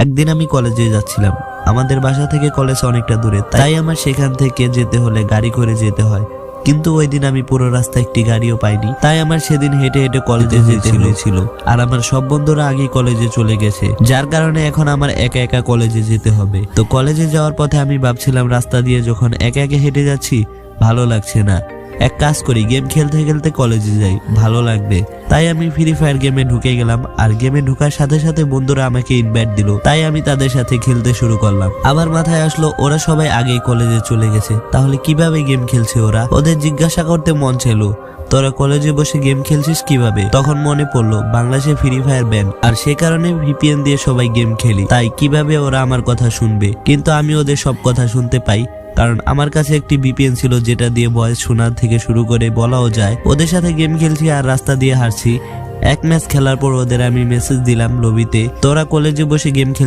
একদিন আমি কলেজে যাচ্ছিলাম। আমাদের বাসা থেকে কলেজ অনেকটা দূরে, তাই আমার সেখান থেকে যেতে হলে গাড়ি করে যেতে হয়। কিন্তু ওই দিন আমি পুরো রাস্তা একটি গাড়িও পাইনি, তাই আমার সেদিন হেঁটে হেঁটে কলেজে যেতে হয়েছিল। আর আমার সব বন্ধুরা আগেই কলেজে চলে গেছে, যার কারণে এখন আমার একা একা কলেজে যেতে হবে। তো কলেজে যাওয়ার পথে আমি ভাবছিলাম, রাস্তা দিয়ে যখন একা একা হেঁটে যাচ্ছি ভালো লাগছে না, এক কাজ করি, গেম খেলতে খেলতে কলেজে যাই, ভালো লাগবে। তাই আমি ফ্রি ফায়ার গেমে ঢুকে গেলাম। আর গেমে ঢোকার সাথে সাথে বন্ধুরা আমাকে ইনভাইট দিল, তাই আমি তাদের সাথে খেলতে শুরু করলাম। আমার মাথায় আসলো ওরা সবাই আগেই কলেজে চলে গেছে, তাহলে কিভাবে গেম খেলছে ওরা? ওদের জিজ্ঞাসা করতে মন চাইলো, তোরা কলেজে বসে গেম খেলছিস কিভাবে? তখন মনে পড়লো বাংলাদেশে ফ্রি ফায়ার ব্যান, আর সে কারণে ভিপিএন দিয়ে সবাই গেম খেলি। তাই কিভাবে ওরা আমার কথা শুনবে? কিন্তু আমি ওদের সব কথা শুনতে পাই, কারণ আমার কাছে একটি ভিপিএন ছিল, যেটা দিয়ে ভয়েস শোনার থেকে শুরু করে বলাও যায়। ওদের সাথে গেম খেলছি আর রাস্তা দিয়ে হারছি। এক ম্যাচ খেলার পর ওদের আমি মেসেজ দিলাম লবিতে, তোরা কলেজে বসে গেম